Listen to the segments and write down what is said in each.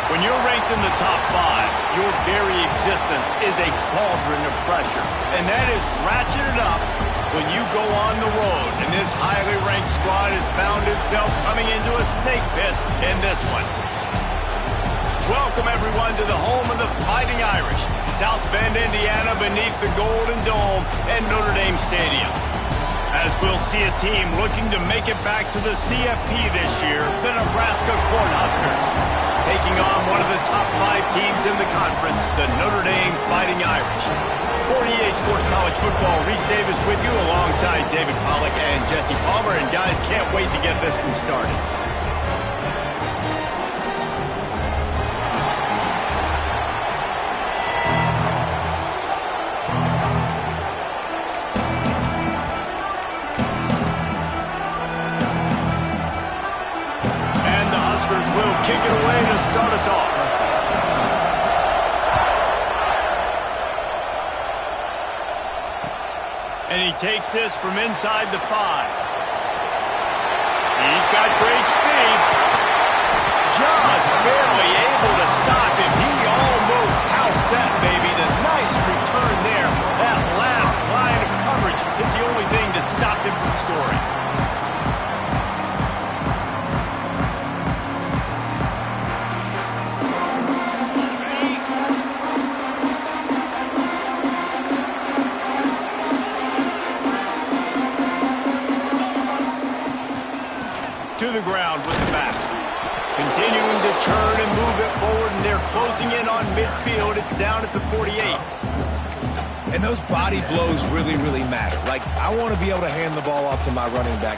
When you're ranked in the top 5, your very existence is a cauldron of pressure. And that is ratcheted up when you go on the road. And this highly ranked squad has found itself coming into a snake pit in this one. Welcome, everyone, to the home of the Fighting Irish, South Bend, Indiana, beneath the Golden Dome and Notre Dame Stadium. As we'll see a team looking to make it back to the CFP this year, the Nebraska Cornhuskers, taking on one of the top 5 teams in the conference, the Notre Dame Fighting Irish. For EA Sports College Football, Reese Davis with you alongside David Pollack and Jesse Palmer. And guys, can't wait to get this one started. Will kick it away to start us off. And he takes this from inside the 5. He's got great speed. Just barely able to stop him. He almost housed that baby. The nice return there. That last line of coverage is the only thing that stopped him from scoring. To the ground with the back. Continuing to turn and move it forward, and they're closing in on midfield. It's down at the 48. And those body blows really, really matter. Like, I want to be able to hand the ball off to my running back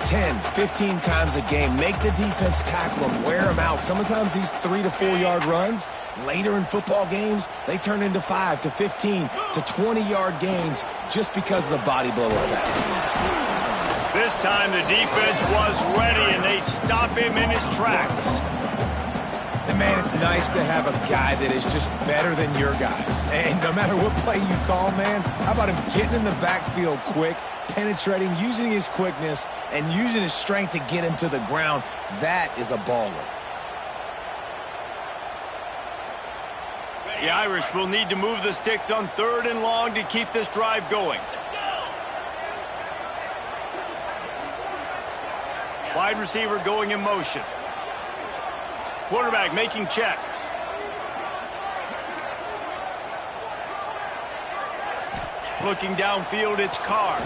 10, 15 times a game. Make the defense tackle them, wear them out. Sometimes these 3 to 4 yard runs, later in football games, they turn into 5 to 15 to 20 yard gains just because of the body blow effect. This time the defense was ready, and they stop him in his tracks. And, man, it's nice to have a guy that is just better than your guys. And no matter what play you call, man, how about him getting in the backfield quick, penetrating, using his quickness, and using his strength to get him to the ground? That is a baller. The Irish will need to move the sticks on 3rd and long to keep this drive going. Wide receiver going in motion. Quarterback making checks. Looking downfield, it's Carr.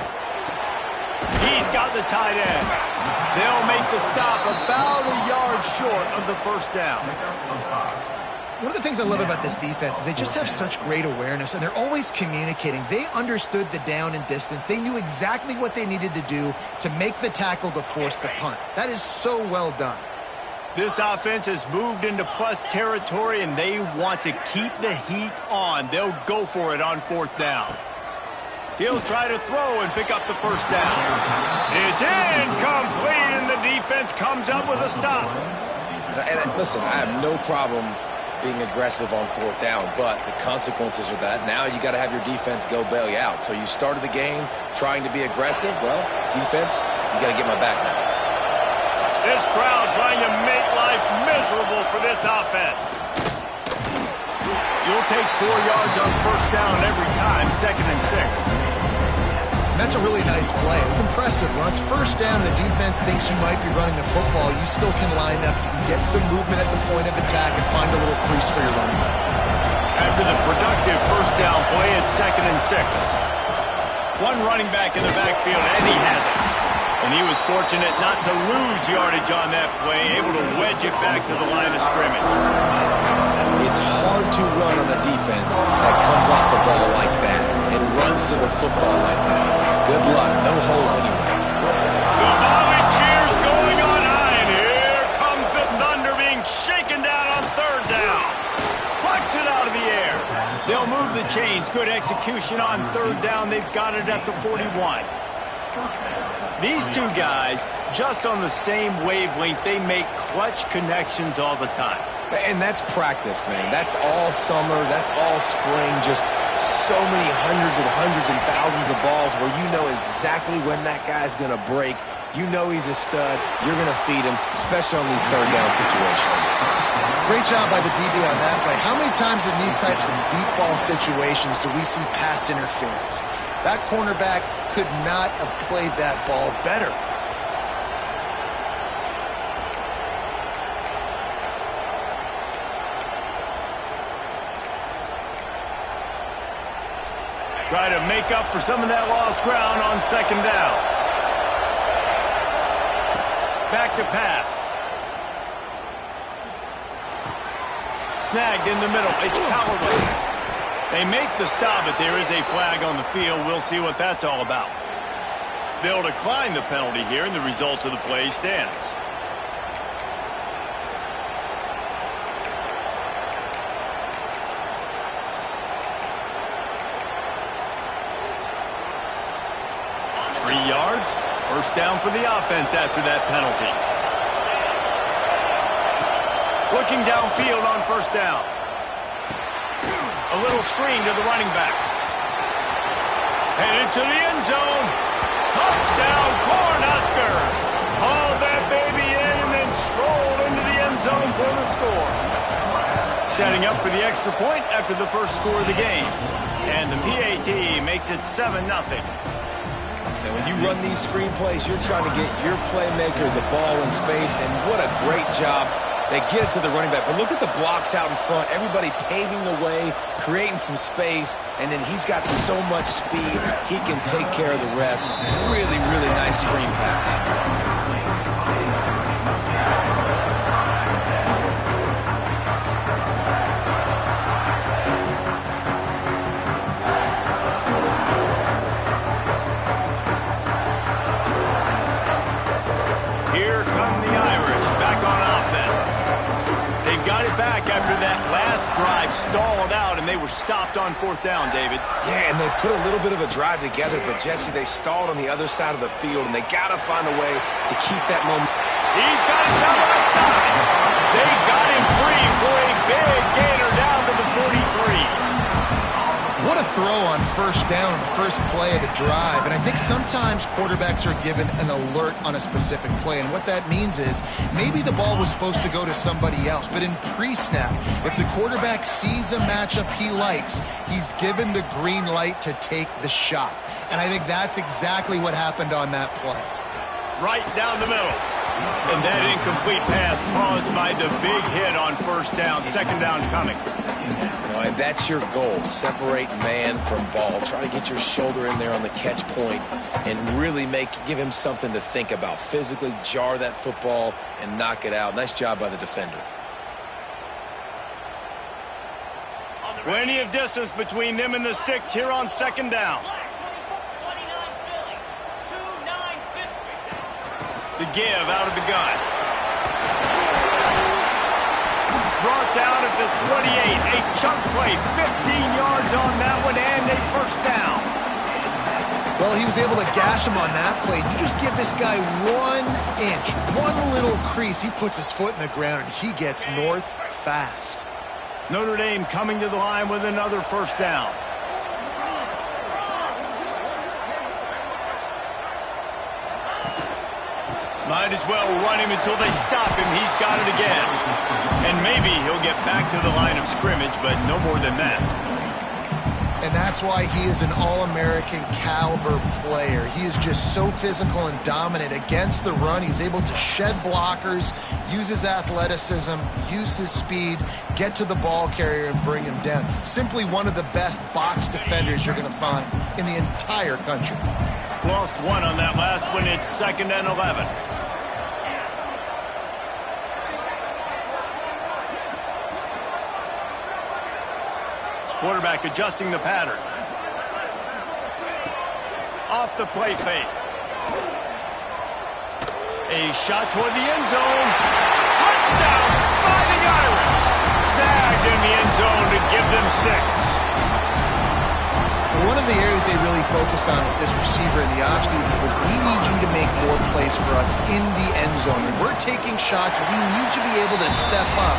He's got the tight end. They'll make the stop about a yard short of the first down. One of the things I love about this defense is they just have such great awareness, and they're always communicating. They understood the down and distance. They knew exactly what they needed to do to make the tackle to force the punt. That is so well done. This offense has moved into plus territory, and they want to keep the heat on. They'll go for it on 4th down. He'll try to throw and pick up the first down. It's incomplete, and the defense comes up with a stop. And listen, I have no problem being aggressive on 4th down, but the consequences of that, now you got to have your defense go bail you out. So you started the game trying to be aggressive. Well, defense, you got to get my back now. This crowd trying to make life miserable for this offense. You'll take 4 yards on 1st down every time, 2nd and 6. That's a really nice play. It's impressive. When it's 1st down, the defense thinks you might be running the football. You still can line up. You can get some movement at the point of attack and find a little crease for your running back. After the productive 1st down play, it's 2nd and 6. One running back in the backfield, and he has it. And he was fortunate not to lose yardage on that play, able to wedge it back to the line of scrimmage. It's hard to run on a defense that comes off the ball like that and runs to the football like that. Good luck. No holes anyway. The Volley cheers going on high, and here comes the Thunder being shaken down on 3rd down. Plucks it out of the air. They'll move the chains. Good execution on 3rd down. They've got it at the 41. These two guys, just on the same wavelength, they make clutch connections all the time. And that's practice, man. That's all summer. That's all spring. Just so many hundreds and thousands of balls where you know exactly when that guy's going to break You know he's a stud. You're going to feed him, especially on these third down situations. Great job by the DB on that play. How many times in these types of deep ball situations do we see pass interference? That cornerback could not have played that ball better. Try to make up for some of that lost ground on second down. Back to pass. Snagged in the middle. It's Callaway. They make the stop, but there is a flag on the field. We'll see what that's all about. They'll decline the penalty here, and the result of the play stands. Yards. First down for the offense after that penalty. Looking downfield on first down. A little screen to the running back. Headed to the end zone. Touchdown, Cornhuskers. Hauled that baby in and then strolled into the end zone for the score. Setting up for the extra point after the first score of the game. And the PAT makes it 7-0. And when you run these screen plays, you're trying to get your playmaker the ball in space, and what a great job. They get it to the running back. But look at the blocks out in front. Everybody paving the way, creating some space, and then he's got so much speed, he can take care of the rest. Really, really nice screen pass. After that last drive stalled out and they were stopped on fourth down, David. Yeah, and they put a little bit of a drive together, but Jesse, they stalled on the other side of the field, and they got to find a way to keep that momentum. He's got it down right side. They got him free for a big gainer down to the 43. What a throw on first down, the first play of the drive. And I think sometimes quarterbacks are given an alert on a specific play. And what that means is maybe the ball was supposed to go to somebody else. But in pre-snap, if the quarterback sees a matchup he likes, he's given the green light to take the shot. And I think that's exactly what happened on that play. Right down the middle. And that incomplete pass caused by the big hit on first down. Second down coming. And that's your goal. Separate man from ball. Try to get your shoulder in there on the catch point and really give him something to think about. Physically jar that football and knock it out. Nice job by the defender. Plenty of distance between them and the sticks here on second down. The give out of the gun. Brought down at the 28. A chunk play. 15 yards on that one and a first down. Well, he was able to gash him on that play. You just give this guy 1 inch, one little crease. He puts his foot in the ground and he gets north fast. Notre Dame coming to the line with another first down. Might as well run him until they stop him. He's got it again. And maybe he'll get back to the line of scrimmage, but no more than that. And that's why he is an All-American caliber player. He is just so physical and dominant against the run. He's able to shed blockers, use his athleticism, use his speed, get to the ball carrier and bring him down. Simply one of the best box defenders you're going to find in the entire country. Lost one on that last one. It's 2nd and 11. Quarterback adjusting the pattern. Off the play fake. A shot toward the end zone. Touchdown, Fighting Irish. Snagged in the end zone to give them 6. One of the areas they really focused on with this receiver in the offseason was we need you to make more plays for us in the end zone. When we're taking shots, we need you to be able to step up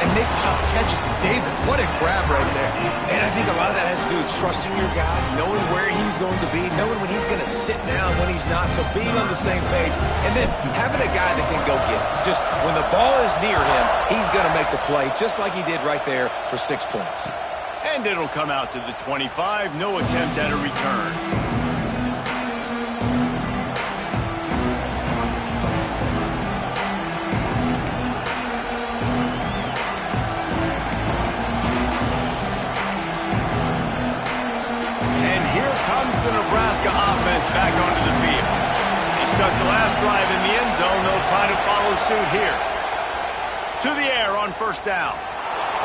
and make tough catches. And David, what a grab right there. And I think a lot of that has to do with trusting your guy, knowing where he's going to be, knowing when he's going to sit down, when he's not, so being on the same page, and then having a guy that can go get it. Just when the ball is near him, he's going to make the play, just like he did right there for 6 points. And it'll come out to the 25. No attempt at a return. And here comes the Nebraska offense back onto the field. They stuck the last drive in the end zone. They'll try to follow suit here. To the air on first down.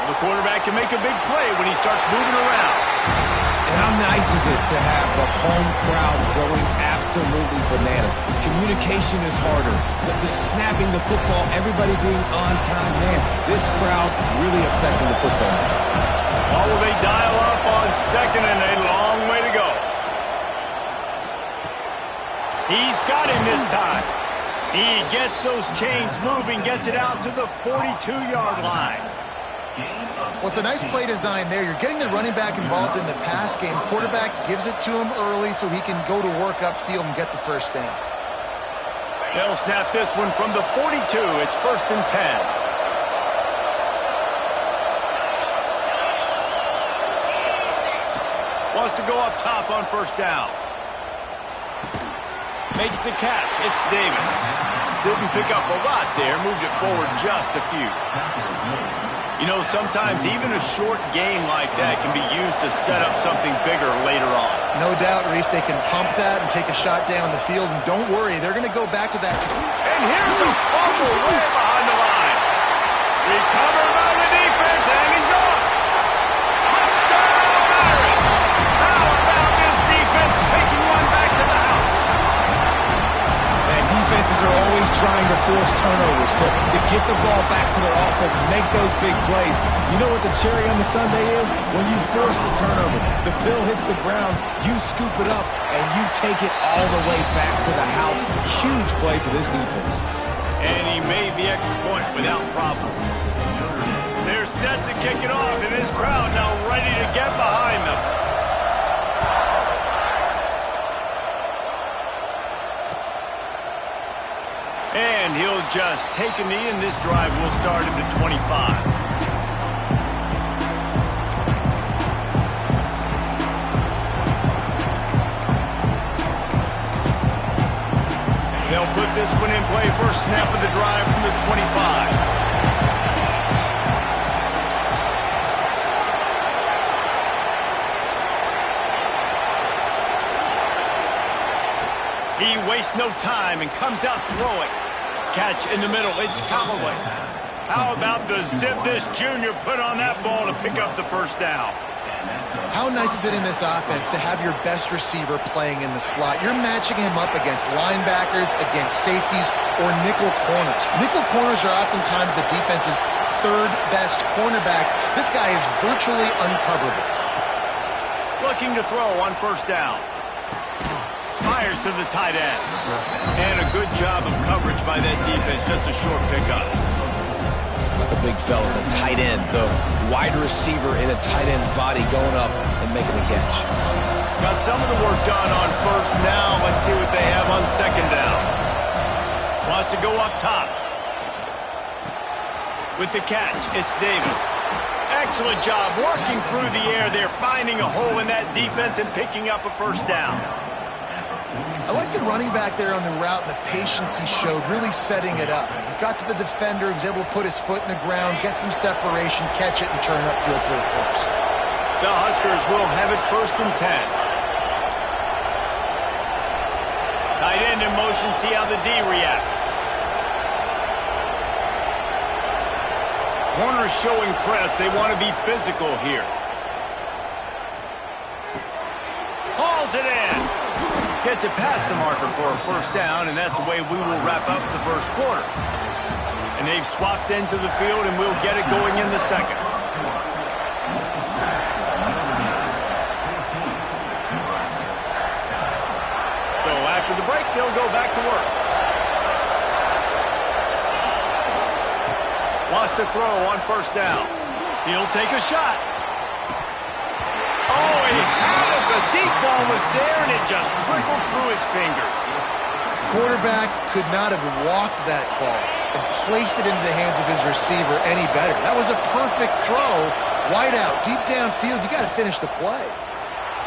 The quarterback can make a big play when he starts moving around. And how nice is it to have the home crowd going absolutely bananas? Communication is harder. The snapping the football, everybody being on time. Man, this crowd really affecting the football. Oh, will they dial up on second and a long way to go. He's got him this time. He gets those chains moving, gets it out to the 42-yard line. Well, it's a nice play design there. You're getting the running back involved in the pass game. Quarterback gives it to him early so he can go to work upfield and get the first down. They'll snap this one from the 42. It's 1st and 10. Wants to go up top on first down. Makes the catch. It's Davis. Didn't pick up a lot there. Moved it forward just a few. You know, sometimes even a short game like that can be used to set up something bigger later on. No doubt, Reese, they can pump that and take a shot down the field. And don't worry, they're going to go back to that. And here's a fumble way behind the line. Recovered by the defense, and he's off. Touchdown, Irish. How about this defense taking one back to the house? Man, defenses are always trying to force turnovers, to get the ball back to their offense, make those big plays. You know what the cherry on the sundae is? When you force the turnover, the pill hits the ground, you scoop it up, and you take it all the way back to the house. Huge play for this defense. And he made the extra point without problem. They're set to kick it off, and this crowd now ready to get behind them. And he'll just take a knee, and this drive will start at the 25. They'll put this one in play. First snap of the drive from the 25. He wastes no time and comes out throwing. Catch in the middle. It's Callaway. How about the zip this junior put on that ball to pick up the first down? How nice is it in this offense to have your best receiver playing in the slot? You're matching him up against linebackers, against safeties, or nickel corners. Nickel corners are oftentimes the defense's third best cornerback. This guy is virtually uncoverable. Looking to throw on first down. Fires to the tight end. And a good job of coverage by that defense. Just a short pickup. The big fella, the tight end, the wide receiver in a tight end's body going up and making the catch. Got some of the work done on first. Now let's see what they have on second down. Wants to go up top. With the catch, it's Davis. Excellent job working through the air there, finding a hole in that defense and picking up a first down. I like the running back there on the route and the patience he showed, really setting it up. He got to the defender, he was able to put his foot in the ground, get some separation, catch it, and turn upfield for the first. The Huskers will have it 1st and 10. Tight end in motion, see how the D reacts. Corners showing press, they want to be physical here. Hauls it in. Gets it past the marker for a first down, and that's the way we will wrap up the first quarter. And they've swapped ends of the field, and we'll get it going in the second. they'll go back to work. Wants to throw on first down. He'll take a shot. Oh, he had it. The deep ball was there, and it just trickled through his fingers. Quarterback could not have walked that ball and placed it into the hands of his receiver any better. That was a perfect throw. Wide out, deep downfield. You got to finish the play.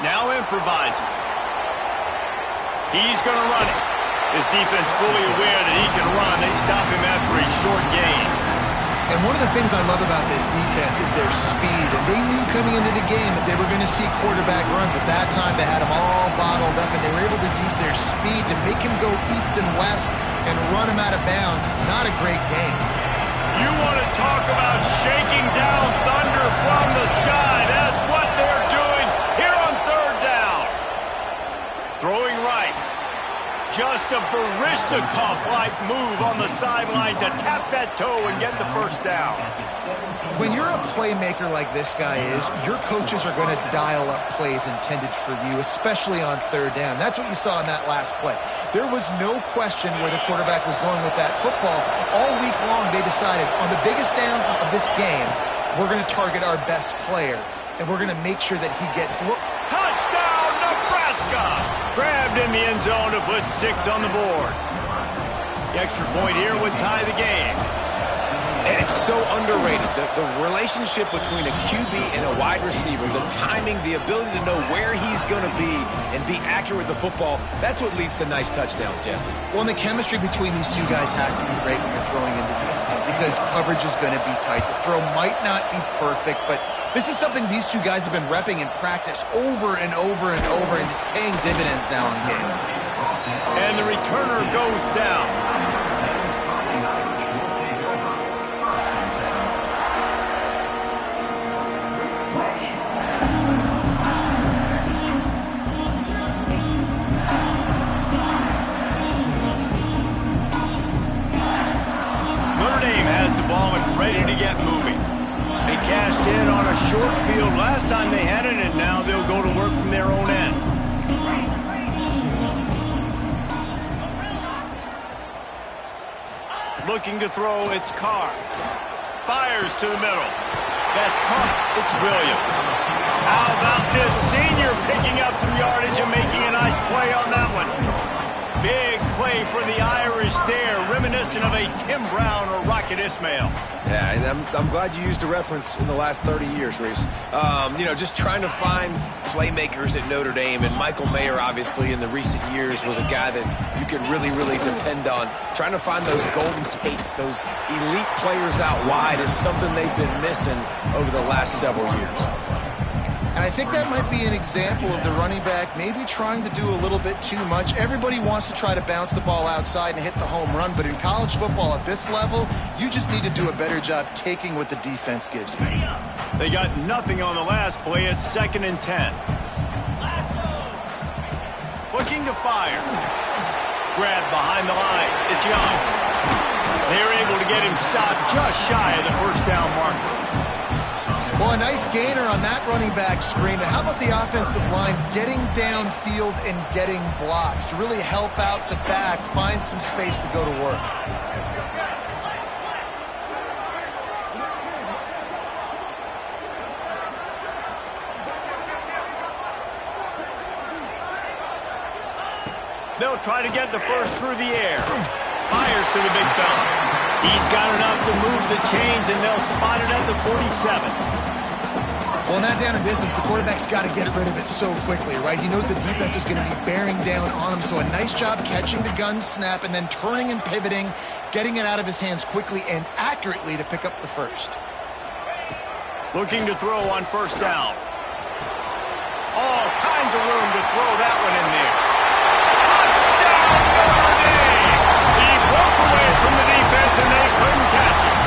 Now improvising. He's going to run it. His defense fully aware that he can run. They stop him after a short gain. And one of the things I love about this defense is their speed. And they knew coming into the game that they were going to see quarterback run, but that time they had him all bottled up, and they were able to use their speed to make him go east and west and run him out of bounds. Not a great game. You want to talk about shaking down thunder from the sky. That's what they're doing here on third down. Throwing right. Just a Baryshnikov-like move on the sideline to tap that toe and get the first down. When you're a playmaker like this guy is, your coaches are going to dial up plays intended for you, especially on third down. That's what you saw in that last play. There was no question where the quarterback was going with that football. All week long, they decided on the biggest downs of this game, we're going to target our best player, and we're going to make sure that he gets look. Touchdown, Nebraska! Grabbed in the end zone to put 6 on the board. The extra point here would tie the game. And it's so underrated. The relationship between a QB and a wide receiver, the timing, the ability to know where he's going to be and be accurate with the football, that's what leads to nice touchdowns, Jesse. Well, and the chemistry between these two guys has to be great when you're throwing into the end zone because coverage is going to be tight. The throw might not be perfect, but this is something these two guys have been repping in practice over and over and over, and it's paying dividends now in the game. And the returner goes down. Notre Dame has the ball and ready to get moving. They cashed in on a short field last time they had it, and now they'll go to work from their own end. Looking to throw, it's Carr. Fires to the middle. That's caught. It's Williams. How about this senior picking up some yardage and making a nice play on that one? Big play for the Irish there, reminiscent of a Tim Brown or Rocket Ismail. Yeah, and I'm glad you used a reference in the last 30 years, Reese. You know, just trying to find playmakers at Notre Dame, and Michael Mayer, obviously, in the recent years, was a guy that you could really, really depend on. Trying to find those golden Tates, those elite players out wide is something they've been missing over the last several years. And I think that might be an example of the running back maybe trying to do a little bit too much. Everybody wants to try to bounce the ball outside and hit the home run, but in college football at this level, you just need to do a better job taking what the defense gives you. They got nothing on the last play. It's 2nd and 10. Looking to fire. Grab behind the line. It's Young. They're able to get him stopped just shy of the first down marker. Well, a nice gainer on that running back screen. But how about the offensive line getting downfield and getting blocks to really help out the back, find some space to go to work? They'll try to get the first through the air. Fires to the big fella. He's got enough to move the chains, and they'll spot it at the 47. Well, not down in distance, the quarterback's got to get rid of it so quickly, right? He knows the defense is going to be bearing down on him, so a nice job catching the gun snap and then turning and pivoting, getting it out of his hands quickly and accurately to pick up the first. Looking to throw on first down. All kinds of room to throw that one in there. Touchdown, Notre Dame! He broke away from the defense, and they couldn't catch him.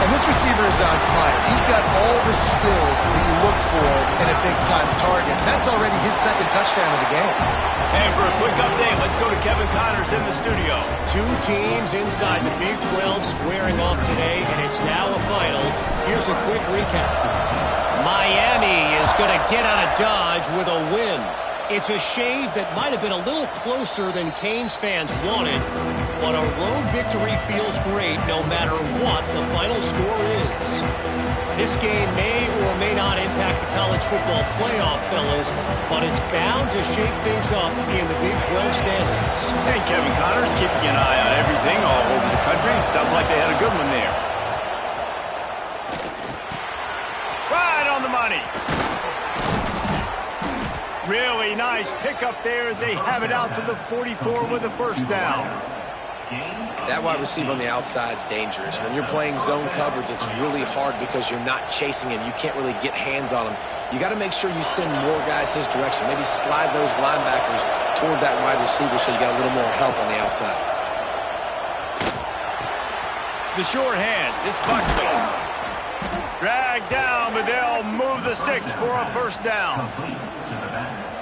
And this receiver is on fire. He's got all the skills that you look for in a big-time target. That's already his 2nd touchdown of the game. And for a quick update, let's go to Kevin Connors in the studio. Two teams inside the Big 12 squaring off today, and it's now a final. Here's a quick recap. Miami is going to get out of Dodge with a win. It's a shave that might have been a little closer than Canes fans wanted, but a road victory feels great no matter what the final score is. This game may or may not impact the college football playoff, fellas, but it's bound to shake things up in the Big 12 standings. Hey, Kevin Connors keeping an eye on everything all over the country. Sounds like they had a good one there. Right on the money. Really nice pickup there as they have it out to the 44 with a first down. That wide receiver on the outside is dangerous. When you're playing zone coverage, it's really hard because you're not chasing him. You can't really get hands on him. You got to make sure you send more guys his direction. Maybe slide those linebackers toward that wide receiver so you got a little more help on the outside. The short hands, it's Buckley. Dragged down, but they'll move the sticks for a first down.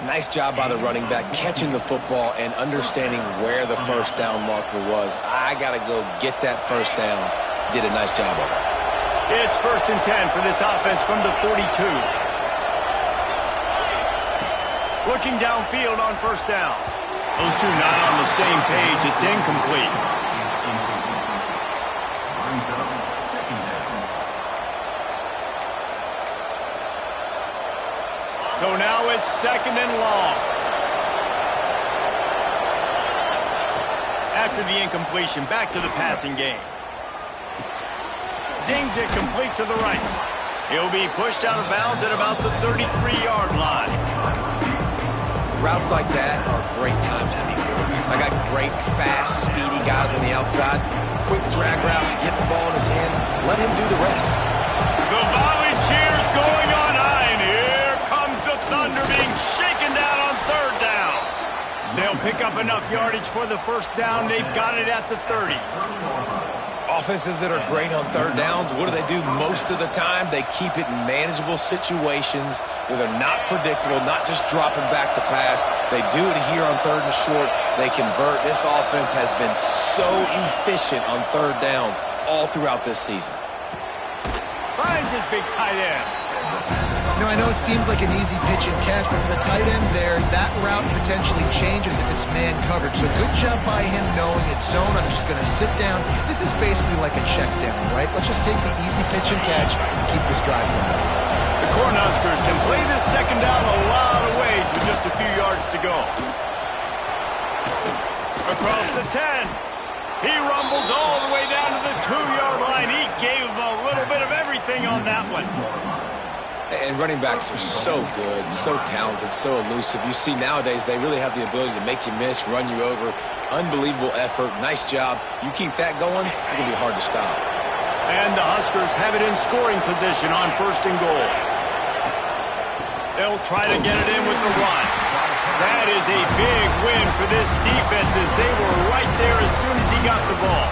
Nice job by the running back catching the football and understanding where the first down marker was. I got to go get that first down. Did a nice job of it. It's 1st and 10 for this offense from the 42. Looking downfield on first down. Those two not on the same page. It's incomplete. So now it's 2nd and long. After the incompletion, back to the passing game. Zings it complete to the right. He'll be pushed out of bounds at about the 33-yard line. Routes like that are great times to be quarterbacks. I got great, fast, speedy guys on the outside. Quick drag route, get the ball in his hands, let him do the rest. The volley cheers going on high, and here comes the Thunder being shaken down on 3rd down. They'll pick up enough yardage for the first down. They've got it at the 30. Offenses that are great on 3rd downs, what do? Most of the time, they keep it in manageable situations where they're not predictable, not just dropping back to pass. They do it here on 3rd and short. They convert. This offense has been so efficient on 3rd downs all throughout this season. Finds his big tight end. You know, I know it seems like an easy pitch and catch, but for the tight end there, that route potentially changes if it's man coverage. So good job by him knowing it's zone. I'm just going to sit down. This is basically like a check down, right? Let's just take the easy pitch and catch and keep this drive going. The Cornhuskers can play this 2nd down a lot of ways with just a few yards to go. Across the 10. He rumbles all the way down to the 2-yard line. He gave him a little bit of everything on that one. And running backs are so good, so talented, so elusive. You see nowadays they really have the ability to make you miss, run you over. Unbelievable effort. Nice job. You keep that going, it's going to be hard to stop. And the Huskers have it in scoring position on 1st and goal. They'll try to get it in with the run. That is a big win for this defense as they were right there as soon as he got the ball.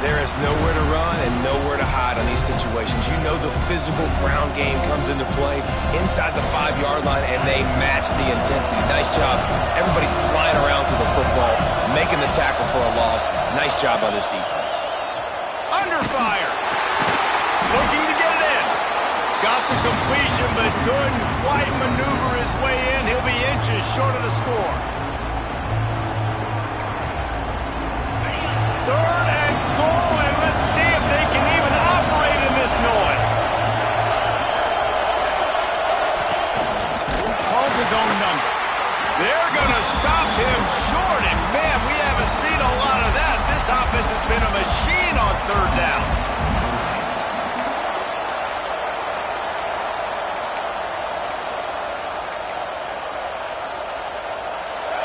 There is nowhere to run and nowhere to hide on these situations. You know the physical ground game comes into play inside the 5-yard line, and they match the intensity. Nice job. Everybody flying around to the football, making the tackle for a loss. Nice job by this defense. Under fire. Looking to get it in. Got the completion, but couldn't quite maneuver his way in. He'll be inches short of the score. 3rd and goal, and let's see if they can even operate in this noise. Calls his own number. They're going to stop him short, and man, we haven't seen a lot of that. This offense has been a machine on 3rd down.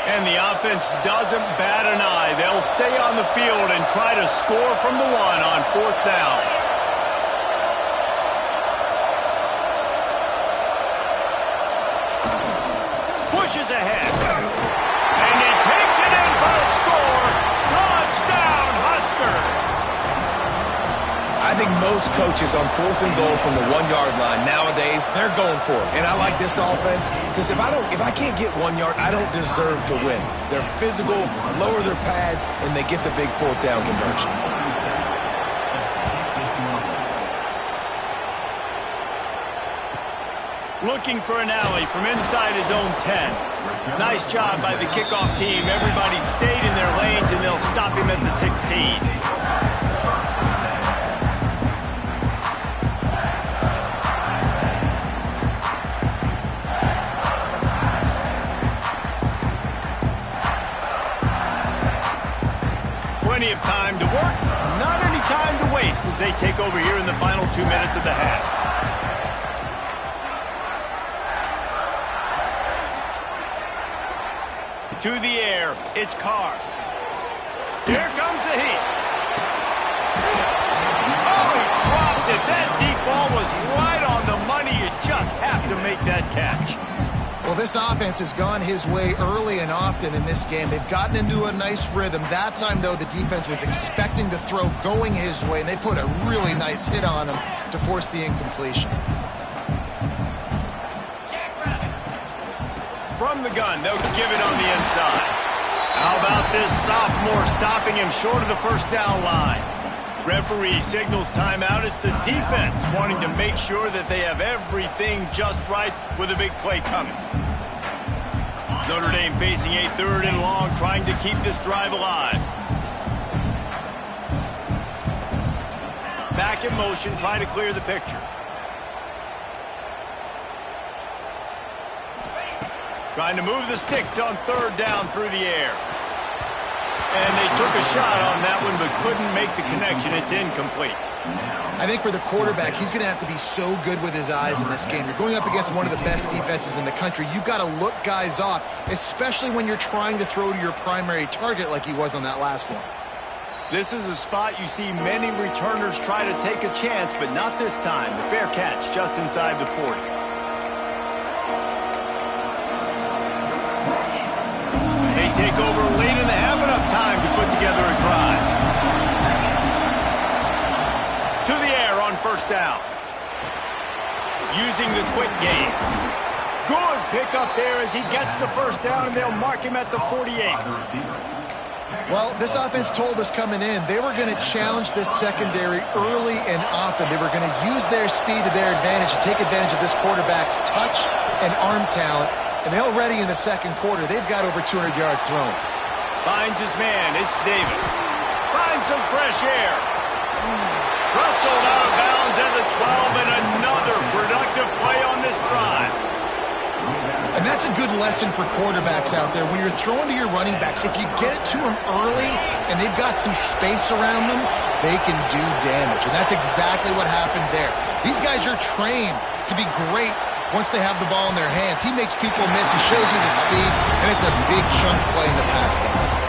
And the offense doesn't bat an eye. They'll stay on the field and try to score from the 1 on 4th down. Pushes ahead. And he takes it in for a score. Touchdown, Huskers. I think most coaches on 4th and goal from the 1-yard line nowadays, they're going for it. And I like this offense because if I can't get 1 yard, I don't deserve to win. They're physical, lower their pads, and they get the big 4th down conversion. Looking for an alley from inside his own 10. Nice job by the kickoff team. Everybody stayed in their lanes, and they'll stop him at the 16. Plenty of time to work, not any time to waste as they take over here in the final 2 minutes of the half. To the air, it's Carr. Here comes the heat. Oh, he dropped it. That deep ball was right on the money. You just have to make that catch. Well, this offense has gone his way early and often in this game. They've gotten into a nice rhythm. That time, though, the defense was expecting the throw going his way, and they put a really nice hit on him to force the incompletion. From the gun, they'll give it on the inside. How about this sophomore stopping him short of the first down line? Referee signals timeout. It's the defense wanting to make sure that they have everything just right with a big play coming. Notre Dame facing a 3rd and long, trying to keep this drive alive. Back in motion, trying to clear the picture. Trying to move the sticks on 3rd down through the air. And they took a shot on that one, but couldn't make the connection. It's incomplete. I think for the quarterback, he's going to have to be so good with his eyes in this game. You're going up against one of the best defenses in the country. You've got to look guys off, especially when you're trying to throw to your primary target like he was on that last one. This is a spot you see many returners try to take a chance, but not this time. The fair catch just inside the 40. They take over late and have enough time to put together a drive. To the air on 1st down. Using the quick game. Good pickup there as he gets the 1st down, and they'll mark him at the 48. Well, this offense told us coming in they were going to challenge this secondary early and often. They were going to use their speed to their advantage and take advantage of this quarterback's touch and arm talent. And already in the 2nd quarter, they've got over 200 yards thrown. Finds his man. It's Davis. Finds some fresh air. Rustled out of bounds at the 12, and another productive play on this drive. And that's a good lesson for quarterbacks out there. When you're throwing to your running backs, if you get it to them early and they've got some space around them, they can do damage. And that's exactly what happened there. These guys are trained to be great once they have the ball in their hands. He makes people miss. He shows you the speed, and it's a big chunk play in the pass game.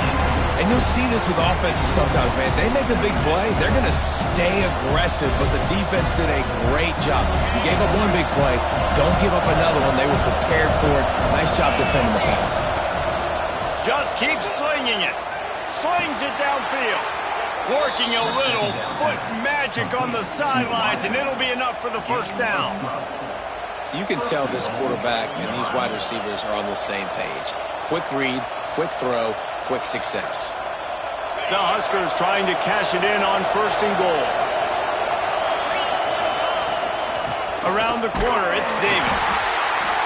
And you'll see this with offenses sometimes, man. They make a big play. They're going to stay aggressive, but the defense did a great job. You gave up one big play. Don't give up another one. They were prepared for it. Nice job defending the pass. Just keep slinging it. Slings it downfield. Working a little foot magic on the sidelines, and it'll be enough for the 1st down. You can tell this quarterback and these wide receivers are on the same page. Quick read, quick throw, quick success. The Huskers trying to cash it in on 1st and goal. Around the corner, it's Davis.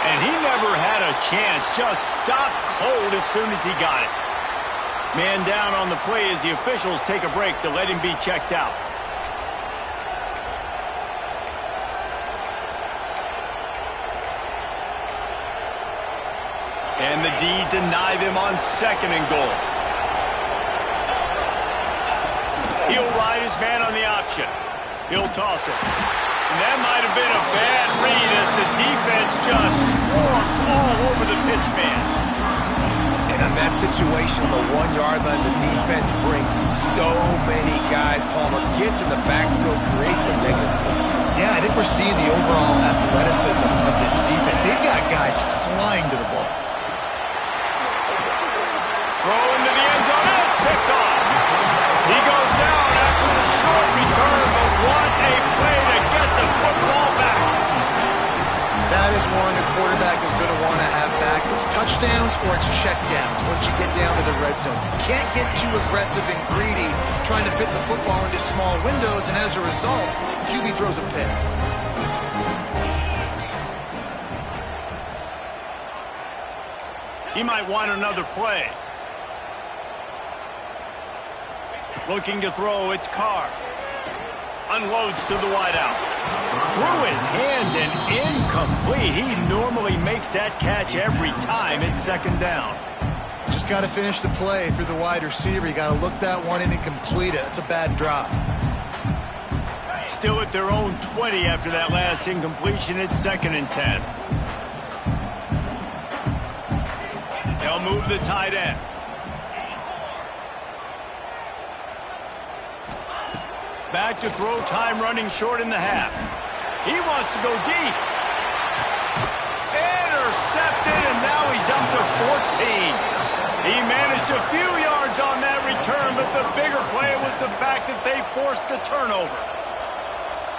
And he never had a chance. Just stopped cold as soon as he got it. Man down on the play as the officials take a break to let him be checked out. And the D deny them on 2nd and goal. He'll ride his man on the option. He'll toss it. And that might have been a bad read as the defense just swarms all over the pitch man. And in that situation, the 1-yard line, the defense brings so many guys. Palmer gets in the backfield, creates the negative play. Yeah, I think we're seeing the overall athleticism of this defense. They've got guys flying to the ball. Throw into the end zone, and it's picked off. He goes down after the short return, but what a play to get the football back. That is one a quarterback is going to want to have back. It's touchdowns or it's checkdowns once you get down to the red zone. You can't get too aggressive and greedy trying to fit the football into small windows, and as a result, QB throws a pick. He might want another play. Looking to throw, it's Carr. Unloads to the wideout. Through his hands and incomplete. He normally makes that catch every time. It's second down. Just got to finish the play through the wide receiver. You got to look that one in and complete it. It's a bad drop. Still at their own 20 after that last incompletion. It's 2nd and 10. They'll move the tight end. Back to throw, time running short in the half. He wants to go deep. Intercepted, and now he's up to 14. He managed a few yards on that return, but the bigger play was the fact that they forced the turnover.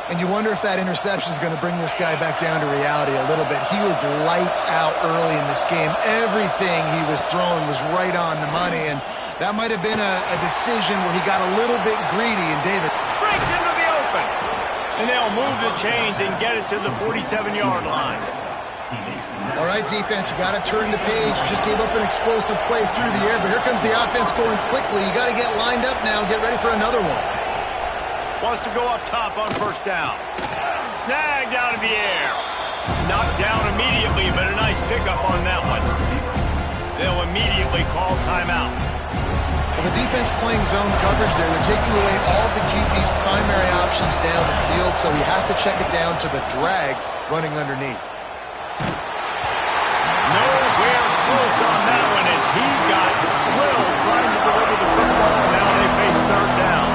And you wonder if that interception is going to bring this guy back down to reality a little bit. He was lights out early in this game. Everything he was throwing was right on the money, and that might have been a decision where he got a little bit greedy, and David breaks into the open. And they'll move the chains and get it to the 47-yard line. All right, defense, you got to turn the page. You just gave up an explosive play through the air, but here comes the offense going quickly. You got to get lined up now and get ready for another one. Wants to go up top on first down. Snagged out of the air. Knocked down immediately, but a nice pickup on that one. They'll immediately call timeout. Well, the defense playing zone coverage there. They're taking away all of the QB's primary options down the field, so he has to check it down to the drag running underneath. Nowhere close on that one as he got drilled trying to deliver the football, and now they face third down.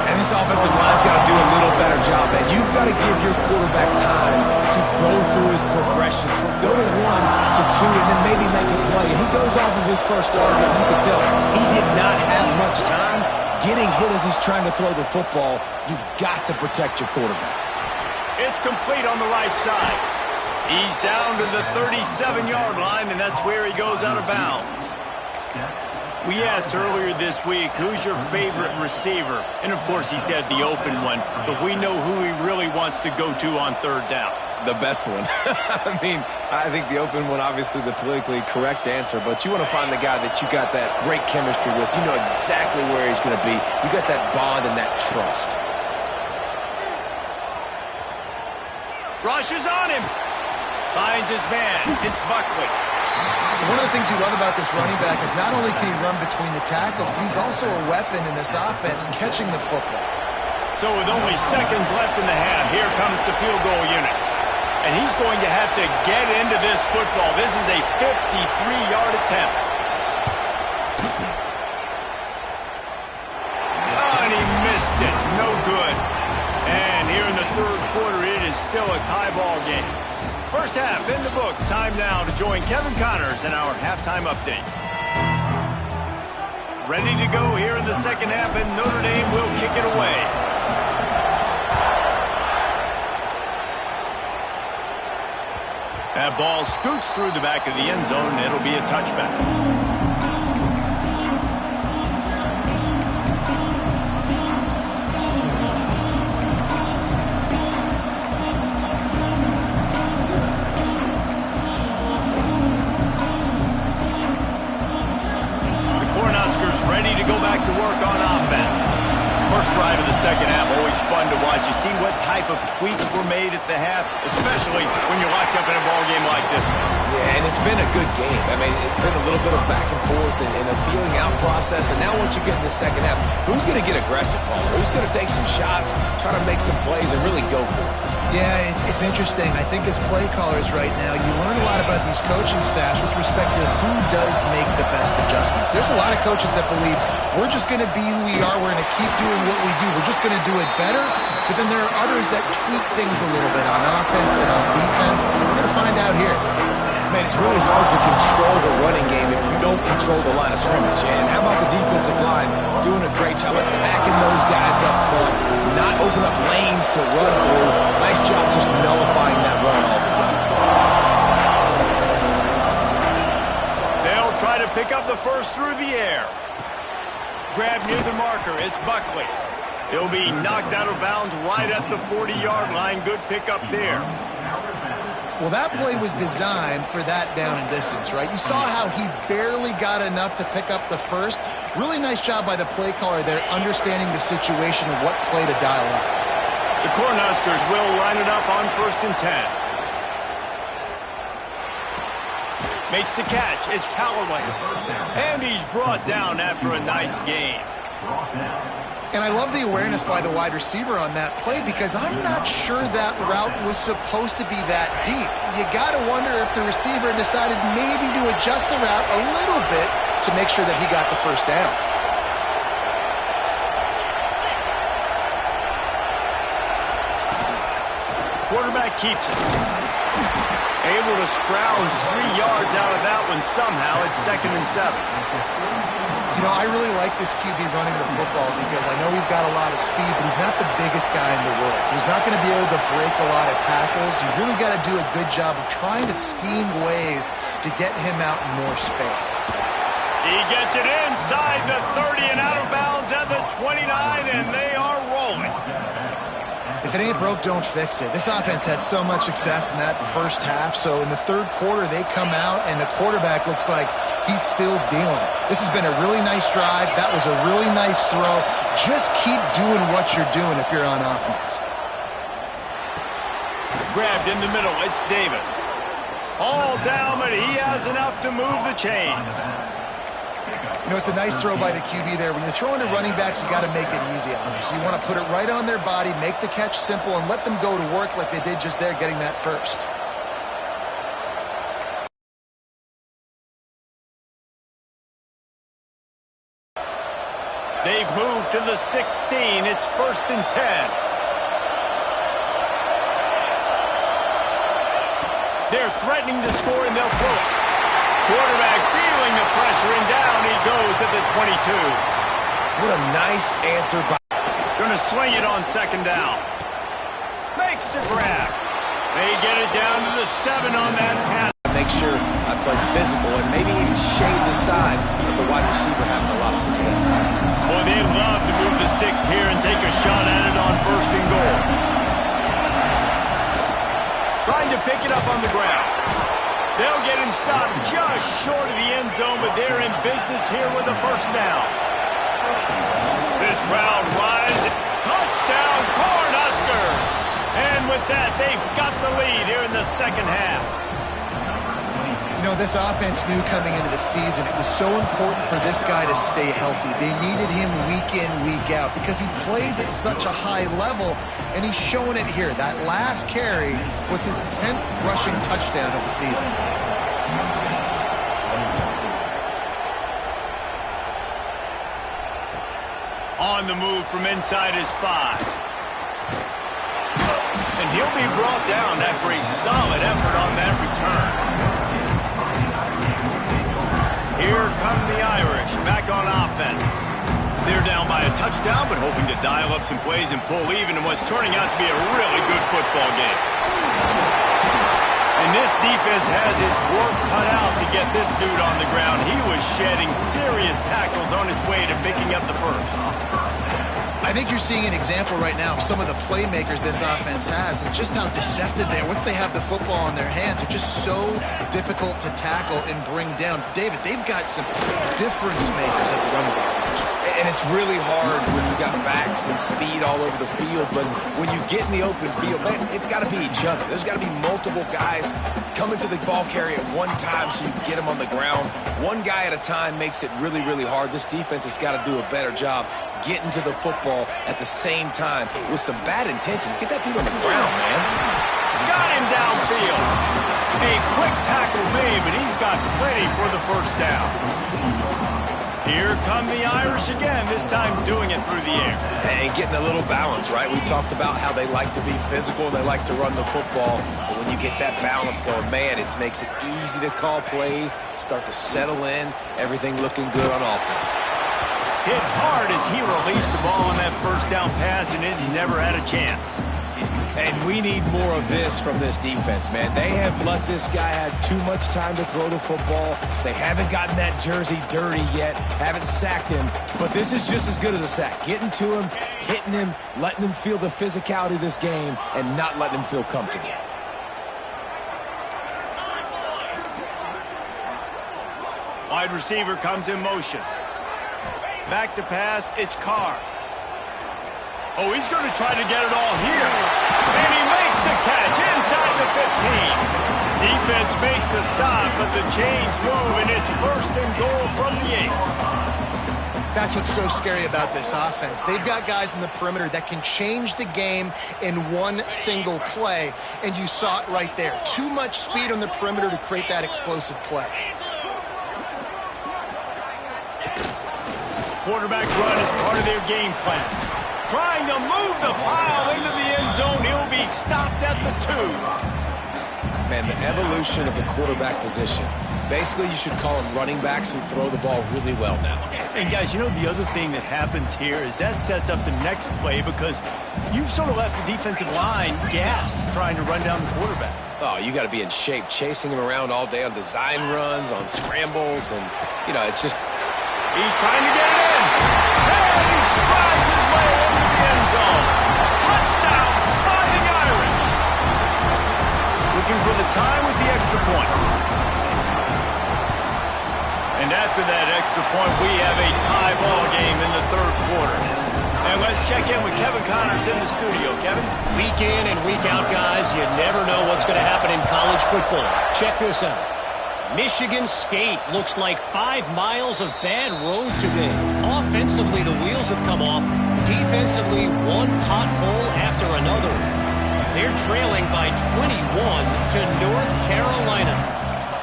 And this offensive line's got to do a little better job. That you've got to give your quarterback time to go through his progressions from go to 1 to 2 and then maybe make a play. And he goes off of his first target. You can tell he did not have much time getting hit as he's trying to throw the football. You've got to protect your quarterback. It's complete on the right side. He's down to the 37-yard line, and that's where he goes out of bounds. We asked earlier this week, who's your favorite receiver? And, of course, he said the open one, but we know who he really wants to go to on third down. The best one. I mean, I think the open one, obviously the politically correct answer, but you want to find the guy that you got that great chemistry with. You know exactly where he's going to be. You got that bond and that trust. Rushes on him. Finds his man. It's Buckley. One of the things you love about this running back is not only can he run between the tackles, but he's also a weapon in this offense catching the football. So with only seconds left in the half, here comes the field goal unit. And he's going to have to get into this football. This is a 53-yard attempt. Oh, and he missed it. No good. And here in the third quarter, it is still a tie ball game. First half in the books. Time now to join Kevin Connors in our halftime update. Ready to go here in the second half, and Notre Dame will kick it away. That ball scoots through the back of the end zone, and it'll be a touchback. Ready to go back to work on offense. First drive of the second half, always fun to watch. You see what type of tweaks were made at the half, especially when you're locked up in a ball game like this one. Yeah, and it's been a good game. I mean, it's been a little bit of back and forth and a feeling out process. And now once you get in the second half, who's going to get aggressive, Paul? Who's going to take some shots, try to make some plays, and really go for it? Yeah, it's interesting. I think as play callers right now, you learn a lot about these coaching staffs with respect to who does make the best adjustments. There's a lot of coaches that believe we're just going to be who we are. We're going to keep doing what we do. We're just going to do it better. But then there are others that tweak things a little bit on offense and on defense. We're going to find out here. Man, it's really hard to control the running game if you don't control the line of scrimmage. And how about the defensive line doing a great job attacking those guys up front, not open up lanes to run through. Nice job just nullifying that run altogether. They'll try to pick up the first through the air. Grab near the marker. It's Buckley. He'll be knocked out of bounds right at the 40-yard line. Good pickup there. Well, that play was designed for that down and distance, right? You saw how he barely got enough to pick up the first. Really nice job by the play caller there, understanding the situation of what play to dial up. The Cornhuskers will line it up on 1st and 10. Makes the catch. It's Callaway. And he's brought down after a nice gain. And I love the awareness by the wide receiver on that play because I'm not sure that route was supposed to be that deep. You got to wonder if the receiver decided maybe to adjust the route a little bit to make sure that he got the first down. Quarterback keeps it. Able to scrounge 3 yards out of that one somehow. It's 2nd and 7. You know, I really like this QB running the football because I know he's got a lot of speed, but he's not the biggest guy in the world. So he's not going to be able to break a lot of tackles. You really got to do a good job of trying to scheme ways to get him out in more space. He gets it inside the 30 and out of bounds at the 29, and they are rolling. If it ain't broke, don't fix it. This offense had so much success in that first half, so in the third quarter they come out and the quarterback looks like he's still dealing. This has been a really nice drive. That was a really nice throw. Just keep doing what you're doing if you're on offense. Grabbed in the middle. It's Davis. All down, but he has enough to move the chains. You know, it's a nice throw by the QB there. When you're throwing to running backs, you got to make it easy on them. So you want to put it right on their body, make the catch simple, and let them go to work like they did just there getting that first. They've moved to the 16. It's 1st and 10. They're threatening to score, and they'll throw it. Quarterback feeling the pressure, and down he goes at the 22. What a nice answer by... Going to swing it on 2nd down. Makes the grab. They get it down to the 7 on that pass. Make sure I play physical and maybe even shade the side of the wide receiver having a lot of success. Boy, they love to move the sticks here and take a shot at it on 1st and goal. Trying to pick it up on the ground. They'll get him stopped just short of the end zone, but they're in business here with a 1st down. This crowd rises. Touchdown, Cornhuskers! And with that, they've got the lead here in the 2nd half. You know, this offense knew coming into the season it was so important for this guy to stay healthy. They needed him week in, week out because he plays at such a high level, and he's showing it here. That last carry was his 10th rushing touchdown of the season. On the move from inside his 5. And he'll be brought down after a solid effort on that return. Here come the Irish, back on offense. They're down by a touchdown, but hoping to dial up some plays and pull even in what's turning out to be a really good football game. And this defense has its work cut out to get this dude on the ground. He was shedding serious tackles on his way to picking up the first. I think you're seeing an example right now of some of the playmakers this offense has and just how deceptive they are. Once they have the football in their hands, they're just so difficult to tackle and bring down. David, they've got some difference makers at the running back position. And it's really hard when you got backs and speed all over the field, but when you get in the open field, man, it's got to be each other. There's got to be multiple guys coming to the ball carrier at one time so you can get them on the ground. One guy at a time makes it really, really hard. This defense has got to do a better job getting to the football at the same time with some bad intentions. Get that dude on the ground, man. Got him downfield. A quick tackle made, but he's got plenty for the 1st down. Here come the Irish again, this time doing it through the air. And getting a little balance, right? We talked about how they like to be physical, they like to run the football. But when you get that balance going, man, it makes it easy to call plays, start to settle in, everything looking good on offense. Hit hard as he released the ball on that 1st down pass, and it never had a chance. And we need more of this from this defense, man. They have let this guy have too much time to throw the football. They haven't gotten that jersey dirty yet, haven't sacked him. But this is just as good as a sack. Getting to him, hitting him, letting him feel the physicality of this game, and not letting him feel comfortable. wide receiver comes in motion. Back to pass, it's Carr. Oh, he's going to try to get it all here. And he makes the catch inside the 15. Defense makes a stop, but the chains move, and it's first and goal from the 8. That's what's so scary about this offense. They've got guys in the perimeter that can change the game in one single play, and you saw it right there. Too much speed on the perimeter to create that explosive play. Quarterback run is part of their game plan. Trying to move the pile into the end zone. He'll be stopped at the 2. Man, the evolution of the quarterback position. Basically, you should call them running backs who throw the ball really well now. And guys, you know the other thing that happens here is that sets up the next play because you've sort of left the defensive line gassed trying to run down the quarterback. Oh, you got to be in shape, chasing him around all day on design runs, on scrambles, and, you know, it's just... He's trying to get it in. And he strides his way into the end zone. Touchdown, Fighting Irish. Looking for the time with the extra point. And after that extra point, we have a tie ball game in the third quarter. And let's check in with Kevin Connors in the studio. Kevin? Week in and week out, guys, you never know what's going to happen in college football. Check this out. Michigan State looks like 5 miles of bad road today. Offensively, the wheels have come off. Defensively, one pothole after another. They're trailing by 21 to North Carolina.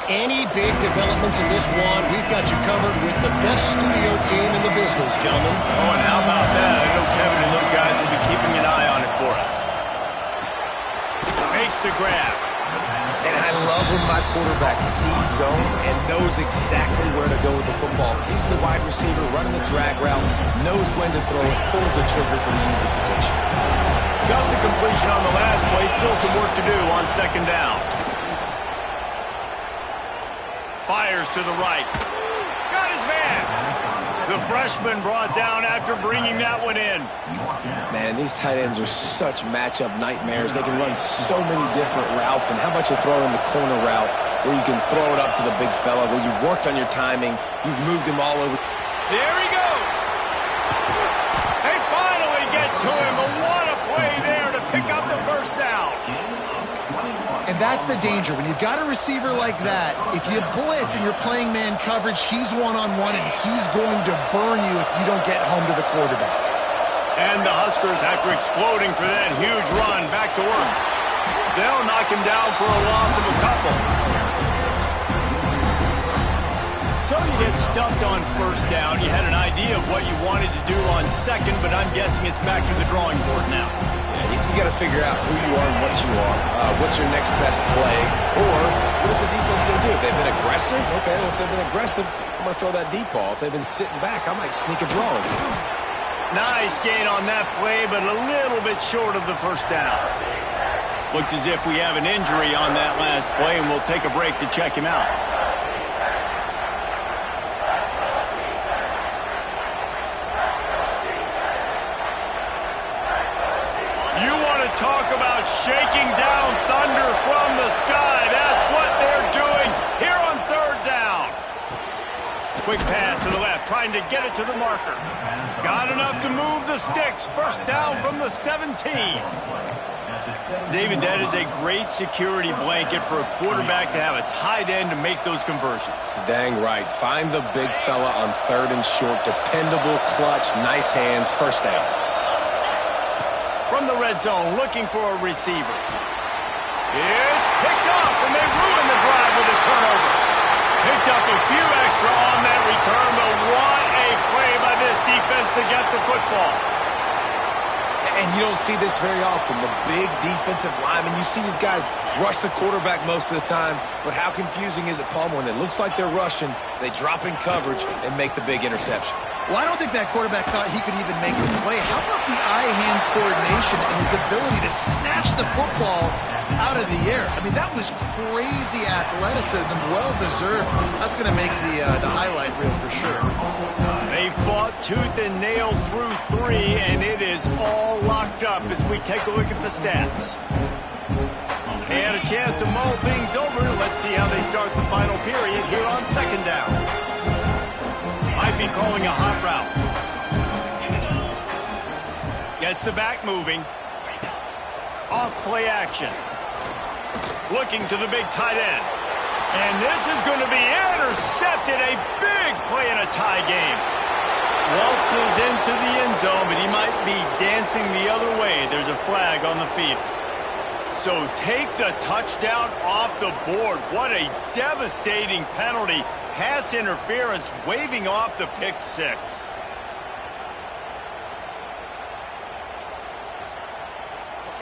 Any big developments in this one, we've got you covered with the best studio team in the business, gentlemen. Oh, and how about that? I know Kevin and those guys will be keeping an eye on it for us. Makes the grab. And I love when my quarterback sees zone and knows exactly where to go with the football. Sees the wide receiver running the drag route, knows when to throw it, pulls the trigger for the easy completion. Got the completion on the last play. Still some work to do on second down. Fires to the right. Got his man. The freshman brought down after bringing that one in. Man, these tight ends are such matchup nightmares. They can run so many different routes, and how about you throw in the corner route where you can throw it up to the big fella, where you've worked on your timing, you've moved him all over. There he goes. They finally get to him, but what a play there to pick up the first down. And that's the danger. When you've got a receiver like that, if you blitz and you're playing man coverage, he's one-on-one, and he's going to burn you if you don't get home to the quarterback. And the Huskers, after exploding for that huge run, back to work. They'll knock him down for a loss of a couple. So you get stuffed on first down. You had an idea of what you wanted to do on second, but I'm guessing it's back to the drawing board now. You got to figure out who you are and what you are. What's your next best play? Or what is the defense going to do? If they've been aggressive, okay, well, if they've been aggressive, I'm going to throw that deep ball. If they've been sitting back, I might sneak a draw in. Nice gain on that play, but a little bit short of the first down. Looks as if we have an injury on that last play, and we'll take a break to check him out. Talk about shaking down thunder from the sky. That's what they're doing here on third down. Quick pass to the left, trying to get it to the marker. Got enough to move the sticks. First down from the 17. David, that is a great security blanket for a quarterback to have a tight end to make those conversions. Dang right. Find the big fella on third and short. Dependable, clutch, nice hands. First down. From the red zone, looking for a receiver. It's picked up, and they ruin the drive with a turnover. Picked up a few extra on that return, but what a play by this defense to get the football. And you don't see this very often, the big defensive linemen. You see these guys rush the quarterback most of the time, but how confusing is it, Palmer, when it looks like they're rushing, they drop in coverage and make the big interception? Well, I don't think that quarterback thought he could even make the play. How about the eye-hand coordination and his ability to snatch the football out of the air? I mean, that was crazy athleticism, well-deserved. That's going to make the highlight reel for sure. They fought tooth and nail through 3, and it is all locked up as we take a look at the stats. They had a chance to mull things over. Let's see how they start the final period here on second down. might be calling a hot route. Gets the back moving. Off play action. Looking to the big tight end. And this is going to be intercepted. A big play in a tie game. Waltzes into the end zone, but he might be dancing the other way. There's a flag on the field. So take the touchdown off the board. What a devastating penalty. Pass interference, waving off the pick six.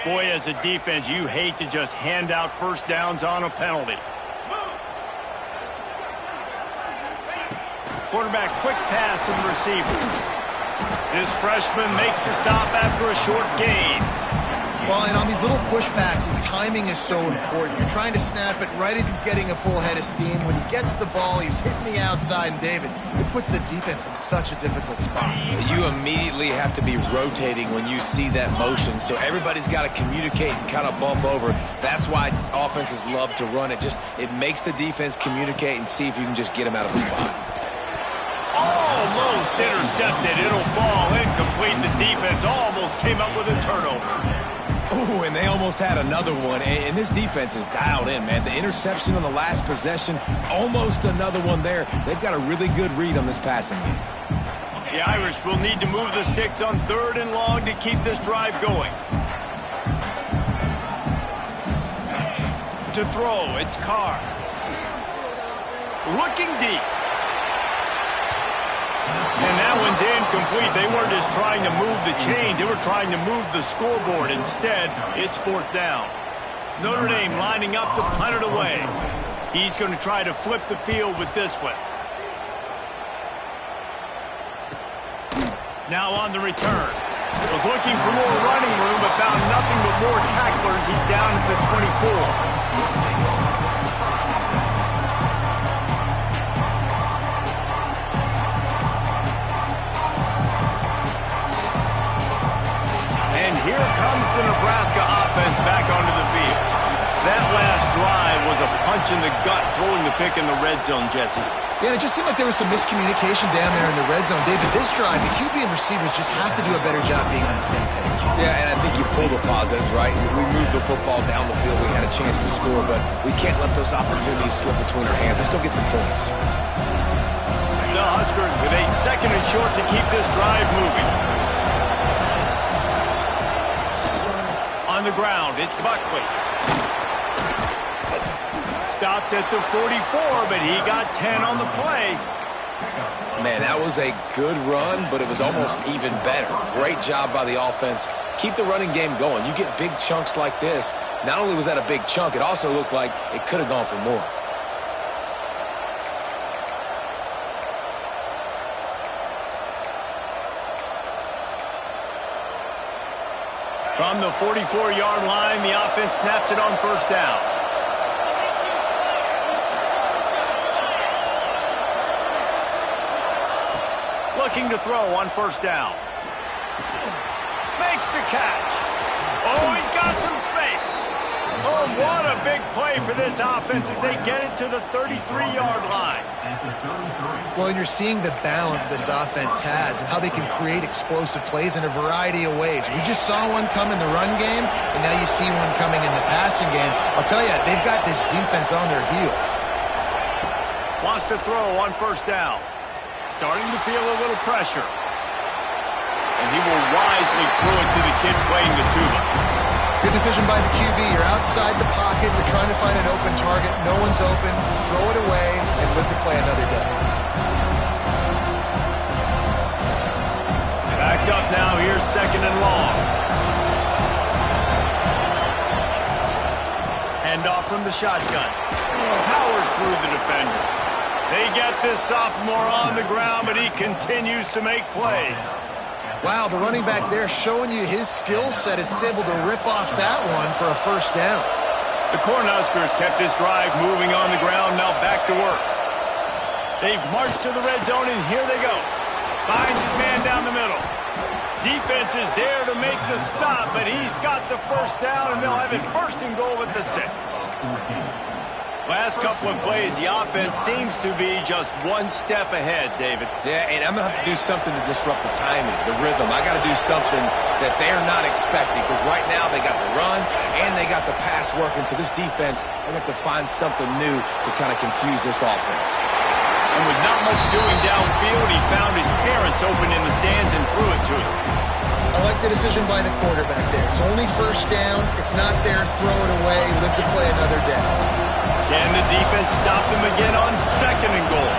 Boy, as a defense, you hate to just hand out first downs on a penalty. Quarterback, quick pass to the receiver. This freshman makes the stop after a short gain. Well, and on these little push passes, timing is so important. You're trying to snap it right as he's getting a full head of steam. When he gets the ball, he's hitting the outside, and David, it puts the defense in such a difficult spot. You immediately have to be rotating when you see that motion, so everybody's got to communicate and kind of bump over. That's why offenses love to run it. It makes the defense communicate and see if you can just get him out of the spot. Almost intercepted. It'll fall incomplete. The defense almost came up with a turnover. Ooh, and they almost had another one. And this defense is dialed in, man. The interception on the last possession, almost another one there. They've got a really good read on this passing game. The Irish will need to move the sticks on 3rd and long to keep this drive going. To throw, it's Carr. Looking deep. And that one's incomplete. They weren't just trying to move the chains. They were trying to move the scoreboard. Instead, it's 4th down. Notre Dame lining up to punt it away. He's going to try to flip the field with this one. Now on the return. Was looking for more running room, but found nothing but more tacklers. He's down at the 24. Here comes the Nebraska offense back onto the field. That last drive was a punch in the gut, throwing the pick in the red zone, Jesse. Yeah, and it just seemed like there was some miscommunication down there in the red zone. David, this drive, the QB and receivers just have to do a better job being on the same page. Yeah, and I think you pull the positives, right? We moved the football down the field. We had a chance to score, but we can't let those opportunities slip between our hands. Let's go get some points. The Huskers with a 2nd and short to keep this drive moving. On the ground, it's Buckley. Stopped at the 44, but he got 10 on the play. Man, that was a good run, but it was almost even better. Great job by the offense. Keep the running game going. You get big chunks like this. Not only was that a big chunk, it also looked like it could have gone for more. From the 44-yard line, the offense snaps it on 1st down. Looking to throw on 1st down. Makes the catch. Oh, he's got some space. Oh, what a big play for this offense as they get it to the 33-yard line. Well, and you're seeing the balance this offense has and how they can create explosive plays in a variety of ways. We just saw one come in the run game, and now you see one coming in the passing game. I'll tell you, they've got this defense on their heels. Wants to throw on 1st down. Starting to feel a little pressure. And he will wisely throw it to the kid playing the tuba. Good decision by the QB. You're outside the pocket. You're trying to find an open target. No one's open. Throw it away and live to play another day. Backed up now. Here's 2nd and long. Handoff from the shotgun. Powers through the defender. They get this sophomore on the ground, but he continues to make plays. Wow, the running back there showing you his skill set as he's able to rip off that one for a 1st down. The Cornhuskers kept this drive moving on the ground, now back to work. They've marched to the red zone, and here they go. Finds his man down the middle. Defense is there to make the stop, but he's got the 1st down, and they'll have it 1st and goal at the 6. Last couple of plays, the offense seems to be just one step ahead, David. Yeah, and I'm going to have to do something to disrupt the timing, the rhythm. I got to do something that they're not expecting, because right now they got the run and they got the pass working. So this defense, they have to find something new to kind of confuse this offense. And with not much doing downfield, he found his parents open in the stands and threw it to him. I like the decision by the quarterback there. It's only first down. It's not there. Throw it away. Live to play another day. Can the defense stop them again on 2nd and goal?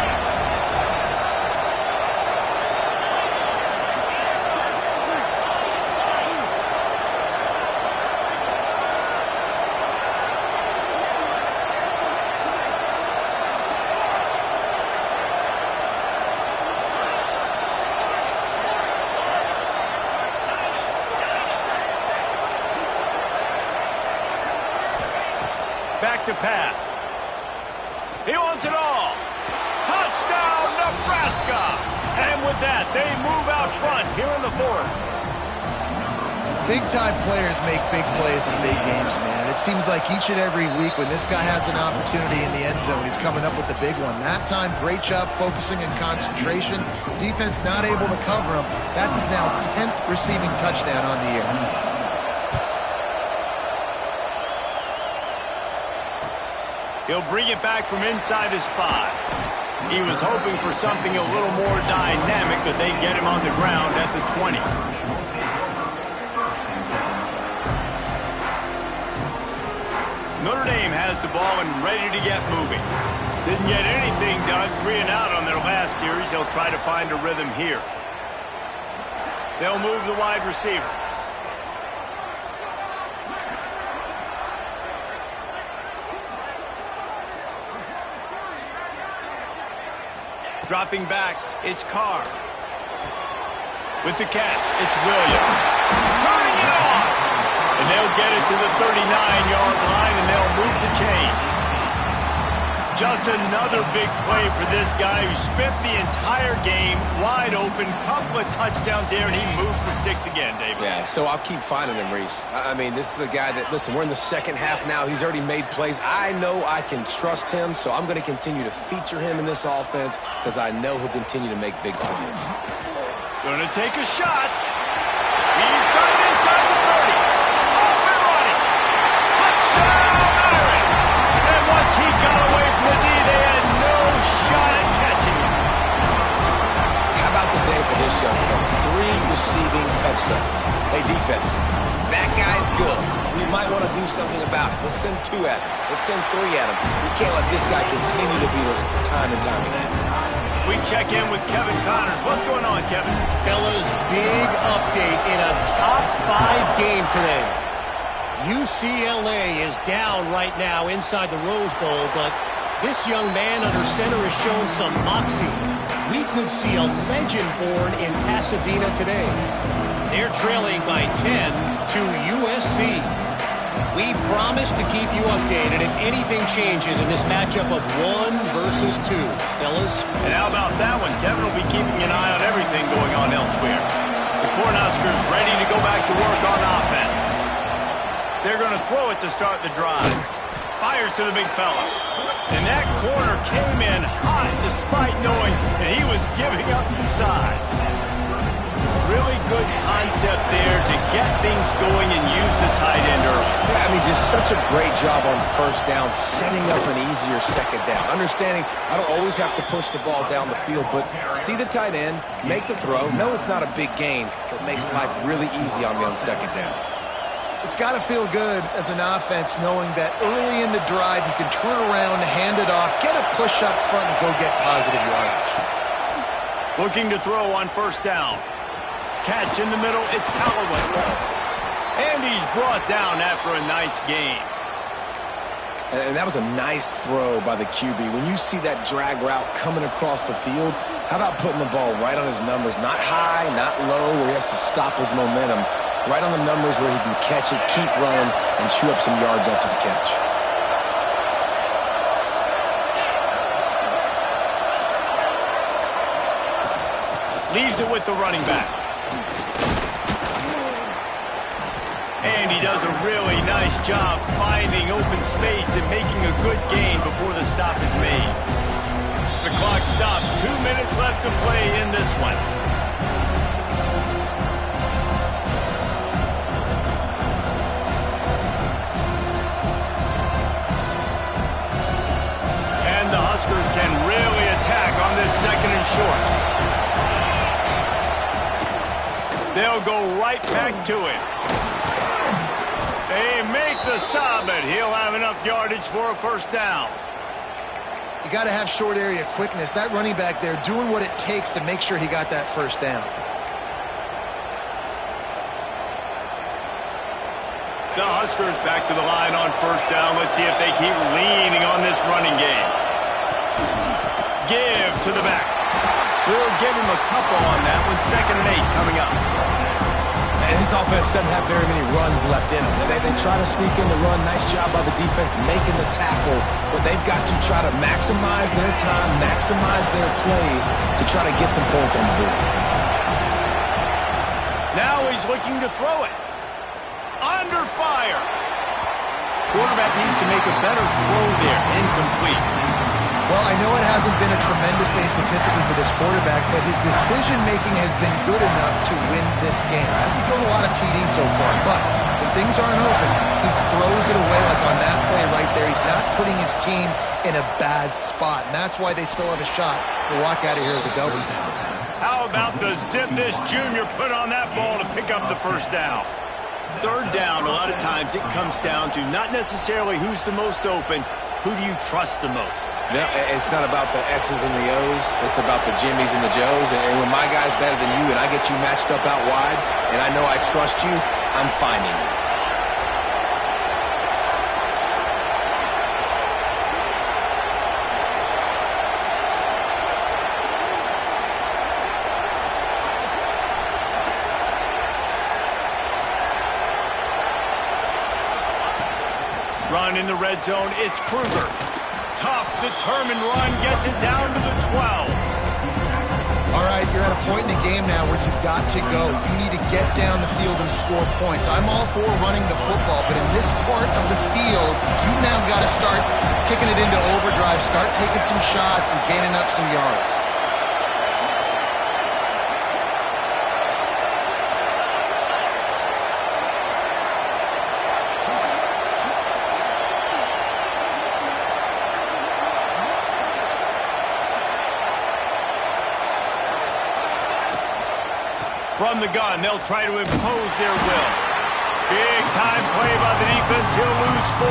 Back to pass. He wants it all. Touchdown, Nebraska! And with that, they move out front here in the 4th. Big-time players make big plays in big games, man. It seems like each and every week when this guy has an opportunity in the end zone, he's coming up with the big one. That time, great job focusing and concentration. Defense not able to cover him. That's his now 10th receiving touchdown on the year. He'll bring it back from inside his 5. He was hoping for something a little more dynamic, but they get him on the ground at the 20. Notre Dame has the ball and ready to get moving. Didn't get anything done, 3 and out on their last series. They'll try to find a rhythm here. They'll move the wide receiver. Dropping back, it's Carr. With the catch, it's Williams. Turning it on! And they'll get it to the 39-yard line, and they'll move the chains. Just another big play for this guy who spent the entire game wide open. Couple of touchdowns there, and he moves the sticks again, David. Yeah, so I'll keep finding him, Reese. I mean, this is a guy that, listen, we're in the second half now. He's already made plays. I know I can trust him, so I'm going to continue to feature him in this offense because I know he'll continue to make big plays. Going to take a shot. He's got it inside the 30. Off and running. Touchdown, Irish. And once he got away from the knee, they had no shot at catching him. How about the day for this young fella? 3 receiving touchdowns. Hey, defense, that guy's good. We might want to do something about it. Let's send 2 at him. Let's send 3 at him. We can't let this guy continue to beat us time and time again. We check in with Kevin Connors. What's going on, Kevin? Fellas, big update in a top 5 game today. UCLA is down right now inside the Rose Bowl, but this young man under center has shown some moxie. We could see a legend born in Pasadena today. They're trailing by 10 to USC. We promise to keep you updated if anything changes in this matchup of 1 versus 2. Fellas? And how about that one? Kevin will be keeping an eye on everything going on elsewhere. The Cornhuskers ready to go back to work on offense. They're going to throw it to start the drive. Fires to the big fella. And that corner came in hot despite knowing that he was giving up some size. Really good concept there to get things going and use the tight end early. Yeah, I mean, just such a great job on first down, setting up an easier second down. Understanding I don't always have to push the ball down the field, but see the tight end, make the throw. No, it's not a big gain, but makes life really easy on me on second down. It's got to feel good as an offense knowing that early in the drive you can turn around, hand it off, get a push up front, and go get positive yardage. Looking to throw on first down. Catch in the middle, it's Callaway. And he's brought down after a nice gain. And that was a nice throw by the QB. When you see that drag route coming across the field, how about putting the ball right on his numbers? Not high, not low, where he has to stop his momentum. Right on the numbers where he can catch it, keep running, and chew up some yards after the catch. Leaves it with the running back. And he does a really nice job finding open space and making a good gain before the stop is made. The clock stops. 2 minutes left to play in this one. And the Huskers can really attack on this 2nd and short. They'll go right back to it. They make the stop, but he'll have enough yardage for a first down. You got to have short area quickness. That running back there doing what it takes to make sure he got that first down. The Huskers back to the line on first down. Let's see if they keep leaning on this running game. Give to the back. We'll give him a couple on that one. 2nd and 8 coming up. And this offense doesn't have very many runs left in them. They try to sneak in the run. Nice job by the defense making the tackle. But they've got to try to maximize their time, maximize their plays to try to get some points on the board. Now he's looking to throw it. Under fire. Quarterback needs to make a better throw there. Incomplete. Well, I know it hasn't been a tremendous day statistically for this quarterback, but his decision-making has been good enough to win this game. Hasn't thrown a lot of TDs so far, but when things aren't open, he throws it away like on that play right there. He's not putting his team in a bad spot, and that's why they still have a shot to walk out of here with a W. How about the zip this junior put on that ball to pick up the first down? 3rd down, a lot of times it comes down to not necessarily who's the most open, who do you trust the most? No, it's not about the X's and the O's. It's about the Jimmies and the Joes. And when my guy's better than you and I get you matched up out wide and I know I trust you, I'm finding you. Run in the red zone, it's Kruger. Tough, determined run, gets it down to the 12. All right, you're at a point in the game now where you've got to go. You need to get down the field and score points. I'm all for running the football, but in this part of the field, you now got to start kicking it into overdrive, start taking some shots and gaining up some yards. From the gun, they'll try to impose their will. Big time play by the defense. He'll lose 4.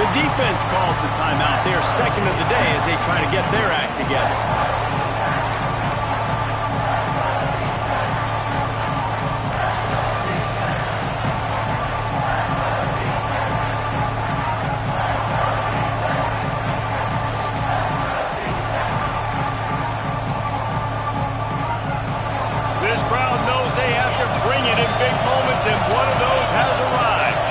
The defense calls the timeout. They're 2nd of the day as they try to get their act together. This crowd knows they have to bring it in big moments, and one of those has arrived.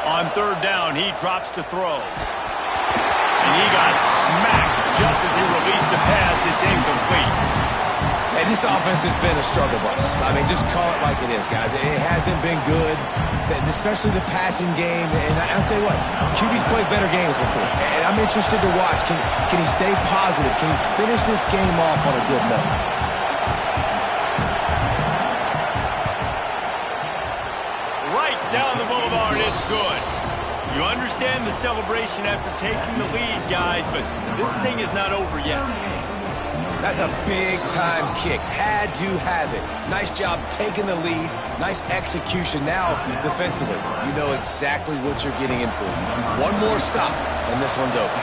On 3rd down, he drops to throw. And he got smacked just as he released the pass. It's incomplete. And this offense has been a struggle bus. I mean, just call it like it is, guys. It hasn't been good, especially the passing game. And I'll tell you what, QB's played better games before. And I'm interested to watch. Can he stay positive? Can he finish this game off on a good note? Right down the boulevard, it's good. You understand the celebration after taking the lead, guys, but this thing is not over yet. That's a big-time kick. Had to have it. Nice job taking the lead. Nice execution. Now, defensively, you know exactly what you're getting in for. One more stop, and this one's over.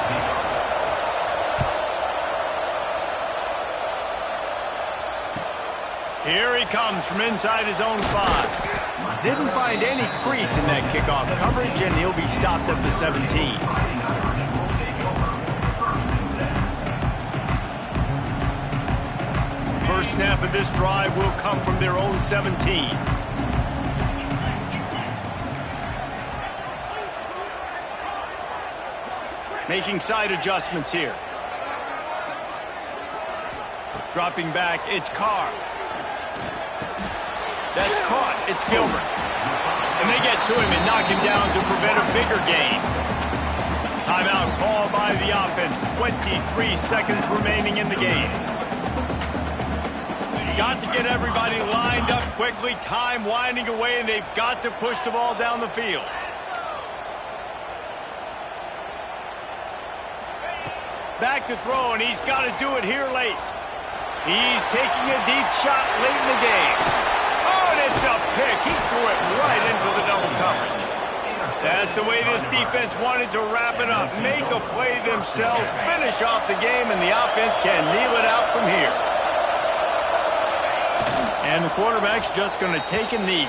Here he comes from inside his own 5. Didn't find any crease in that kickoff coverage, and he'll be stopped at the 17. First snap of this drive will come from their own 17. Making side adjustments here. Dropping back, it's Carr. That's caught. It's Gilbert. And they get to him and knock him down to prevent a bigger gain. Timeout called by the offense. 23 seconds remaining in the game. Got to get everybody lined up quickly. Time winding away, and they've got to push the ball down the field. Back to throw, and he's got to do it here late. He's taking a deep shot late in the game. Oh, and it's a pick. He threw it right into the double coverage. That's the way this defense wanted to wrap it up. Make a play themselves, finish off the game, and the offense can kneel it out from here. And the quarterback's just going to take a knee.